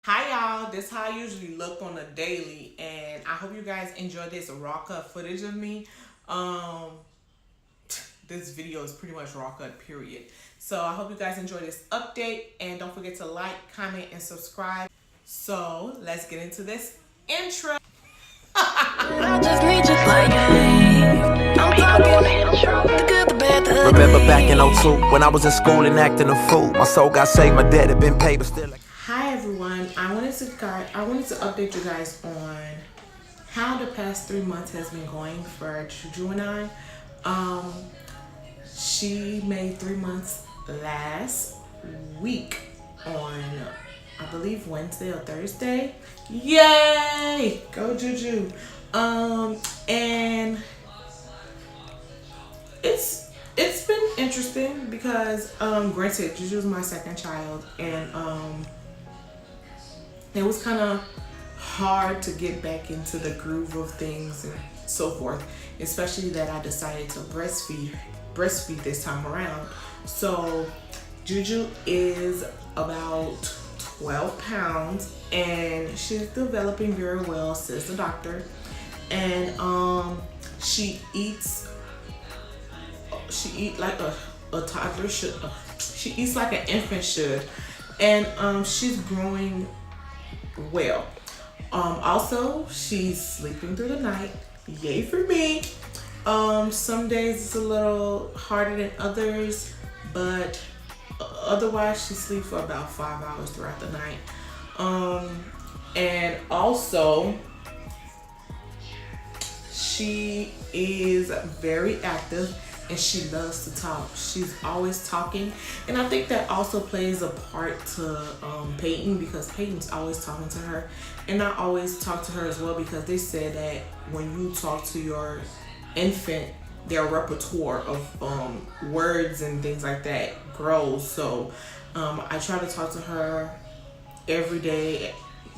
Hi y'all, this is how I usually look on a daily, and I hope you guys enjoy this raw cut footage of me. Um, this video is pretty much raw cut, period. So I hope you guys enjoy this update, and don't forget to like, comment, and subscribe. So let's get into this intro. I just need you like I'm talking the good, the bad, the ugly. Remember back in '02 when I was in school and acting a fool. My soul got saved, my debt had been paid, but still. Hi everyone, I wanted to update you guys on how the past 3 months has been going for Juju and I. She made 3 months last week on, I believe, Wednesday or Thursday. Yay! Go Juju. And it's been interesting because granted, Juju's my second child, and it was kind of hard to get back into the groove of things and so forth, especially that I decided to breastfeed this time around. So Juju is about 12 pounds and she's developing very well, says the doctor. And she eats like a toddler should. She eats like an infant should, and she's growing well. Also, she's sleeping through the night. Yay for me. Some days it's a little harder than others, but otherwise she sleeps for about 5 hours throughout the night. And also she is very active and she loves to talk. She's always talking, and I think that also plays a part to Peyton, because Peyton's always talking to her, and I always talk to her as well, because they said that when you talk to your infant, their repertoire of words and things like that grows. So I try to talk to her every day,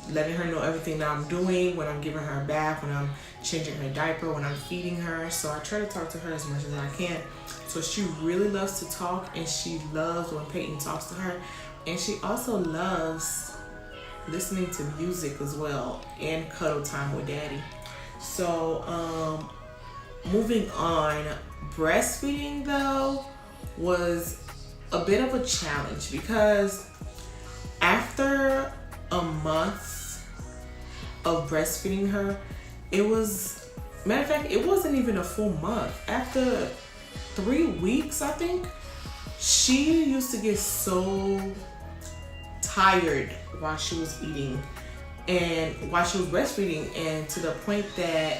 letting her know everything that I'm doing, when I'm giving her a bath, when I'm changing her diaper, when I'm feeding her. So I try to talk to her as much as I can. So she really loves to talk, and she loves when Peyton talks to her, and she also loves listening to music as well, and cuddle time with daddy. So moving on, breastfeeding though was a bit of a challenge, because after a month of breastfeeding her, it was, matter of fact, it wasn't even a full month. After 3 weeks, I think, she used to get so tired while she was eating and while she was breastfeeding, and to the point that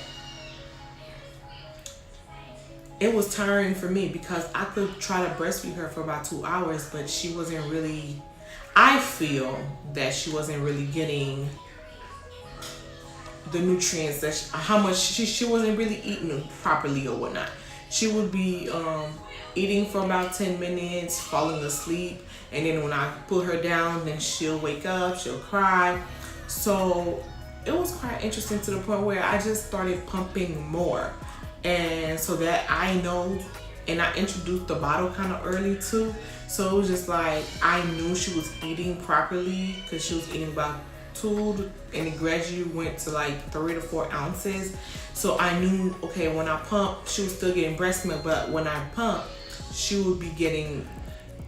it was tiring for me, because I could try to breastfeed her for about 2 hours, but she wasn't really, I feel that she wasn't really getting the nutrients that how much she wasn't really eating properly or whatnot. She would be eating for about 10 minutes, falling asleep, and then when I put her down, then she'll wake up, she'll cry. So it was quite interesting, to the point where I just started pumping more, and so that I know, and I introduced the bottle kind of early too. So it was just like, I knew she was eating properly, because she was eating about 2, and it gradually went to like 3 to 4 ounces. So I knew, okay, when I pump, she was still getting breast milk, but when I pump, she would be getting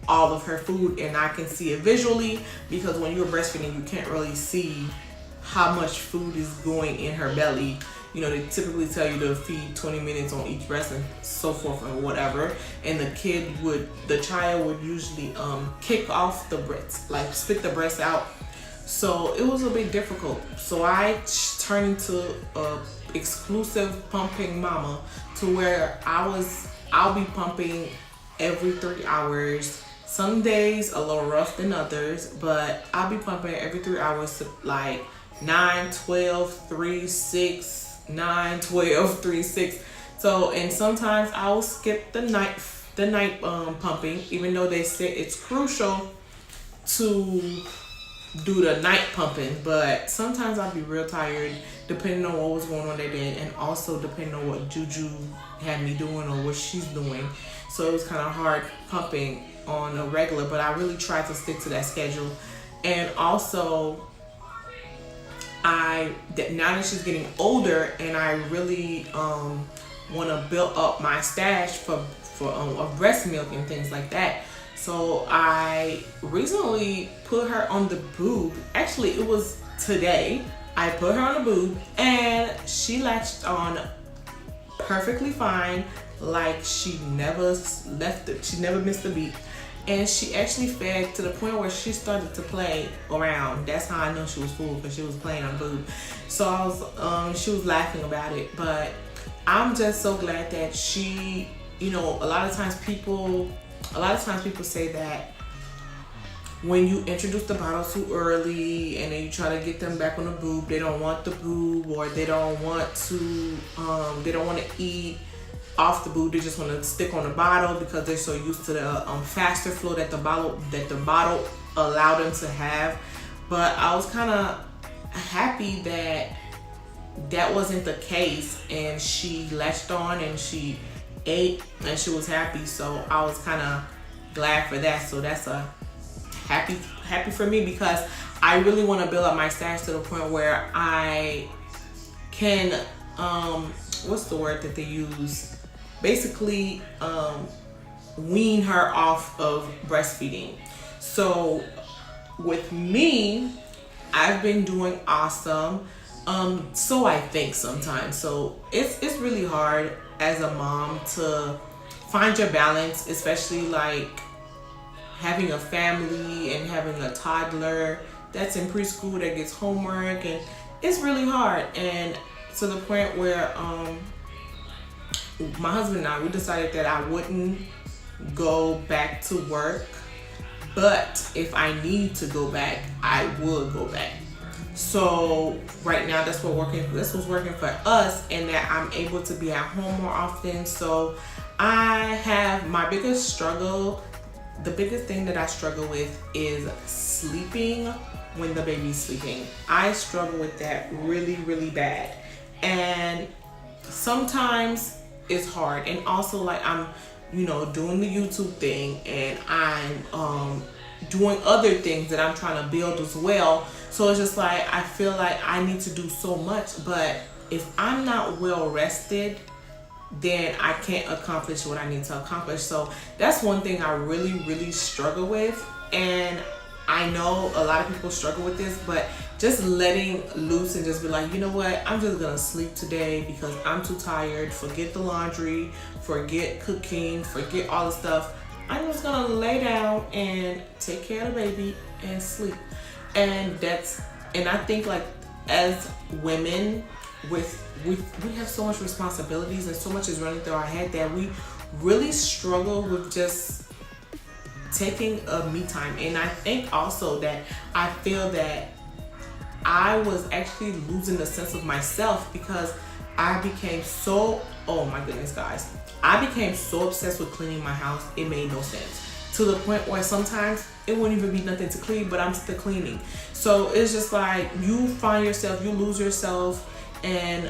all of her food, and I can see it visually, because when you're breastfeeding, you can't really see how much food is going in her belly. You know, they typically tell you to feed 20 minutes on each breast and so forth and whatever. And the child would usually kick off the breast, like spit the breast out. So it was a bit difficult. So I turned into a exclusive pumping mama, to where I'll be pumping every 3 hours. Some days a little rough than others, but I'll be pumping every 3 hours, to like 9, 12, 3, 6, 9, 12, 3, 6. So, and sometimes I'll skip the night pumping, even though they say it's crucial to do the night pumping, but sometimes I'll be real tired, depending on what was going on that day, and also depending on what Juju had me doing or what she's doing. So it was kind of hard pumping on a regular, but I really tried to stick to that schedule. And also now that she's getting older, and I really want to build up my stash for of breast milk and things like that. So I recently put her on the boob. Actually, it was today. I put her on the boob and she latched on perfectly fine, like she never left it. She never missed a beat. And she actually fed to the point where she started to play around. That's how I know she was full, because she was playing on the boob. So she was laughing about it. But I'm just so glad that she, you know, a lot of times people say that when you introduce the bottle too early and then you try to get them back on the boob, they don't want the boob, or they don't want to eat off the boob. They just want to stick on the bottle because they're so used to the faster flow that the bottle allowed them to have. But I was kind of happy that wasn't the case, and she latched on and she ate and she was happy. So I was kind of glad for that. So that's a happy for me, because I really want to build up my stash to the point where I can what's the word that they use, basically wean her off of breastfeeding. So with me, I've been doing awesome. So I think sometimes. So it's really hard as a mom to find your balance, especially like having a family and having a toddler that's in preschool that gets homework, and it's really hard. And to the point where my husband and I, we decided that I wouldn't go back to work, but if I need to go back, I would go back. So right now this was working for us, and that I'm able to be at home more often. So I have my biggest struggle. The biggest thing that I struggle with is sleeping when the baby's sleeping. I struggle with that really, really bad. And sometimes it's hard. And also, like, I'm, you know, doing the YouTube thing, and I'm doing other things that I'm trying to build as well. So it's just like, I feel like I need to do so much, but if I'm not well rested, then I can't accomplish what I need to accomplish. So that's one thing I really, really struggle with. And I know a lot of people struggle with this, but just letting loose and just be like, you know what, I'm just gonna sleep today because I'm too tired. Forget the laundry, forget cooking, forget all the stuff. I'm just gonna lay down and take care of the baby and sleep. And I think, like, as women, we have so much responsibilities and so much is running through our head that we really struggle with just taking a me time. And I think also that I feel that I was actually losing the sense of myself, because I became so, oh my goodness guys, I became so obsessed with cleaning my house, it made no sense. To the point where sometimes it wouldn't even be nothing to clean, but I'm still cleaning. So it's just like, you find yourself, you lose yourself, and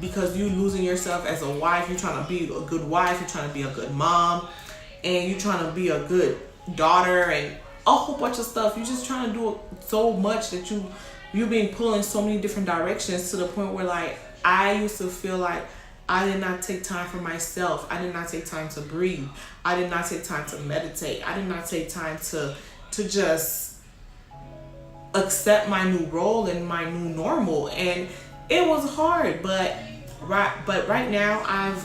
because you losing yourself as a wife, you're trying to be a good wife, you're trying to be a good mom, and you're trying to be a good daughter, and a whole bunch of stuff. You're just trying to do so much that you're being pulled in so many different directions, to the point where, like, I used to feel like I did not take time for myself. I did not take time to breathe. I did not take time to meditate. I did not take time to just accept my new role and my new normal. And it was hard, but right now I'm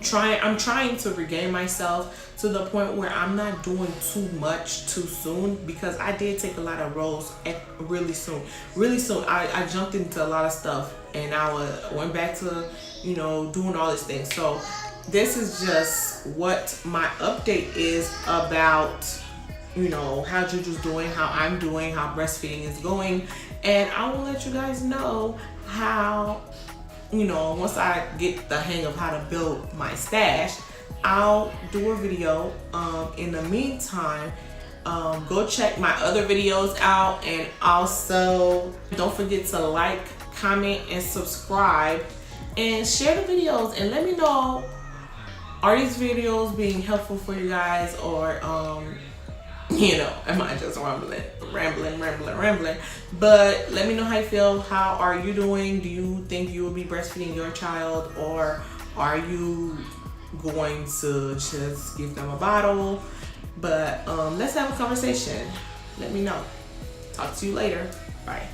trying to regain myself to the point where I'm not doing too much too soon, because I did take a lot of roles really soon. I jumped into a lot of stuff, and I went back to, you know, doing all these things. So this is just what my update is about, you know, how Juju's doing, how I'm doing, how breastfeeding is going. And I will let you guys know how, you know, once I get the hang of how to build my stash, I'll do a video. In the meantime, go check my other videos out, and also don't forget to like, comment, and subscribe, and share the videos, and let me know, are these videos being helpful for you guys, or You know, am I just rambling? But let me know how you feel. How are you doing? Do you think you will be breastfeeding your child, or are you going to just give them a bottle? But let's have a conversation. Let me know. Talk to you later. Bye.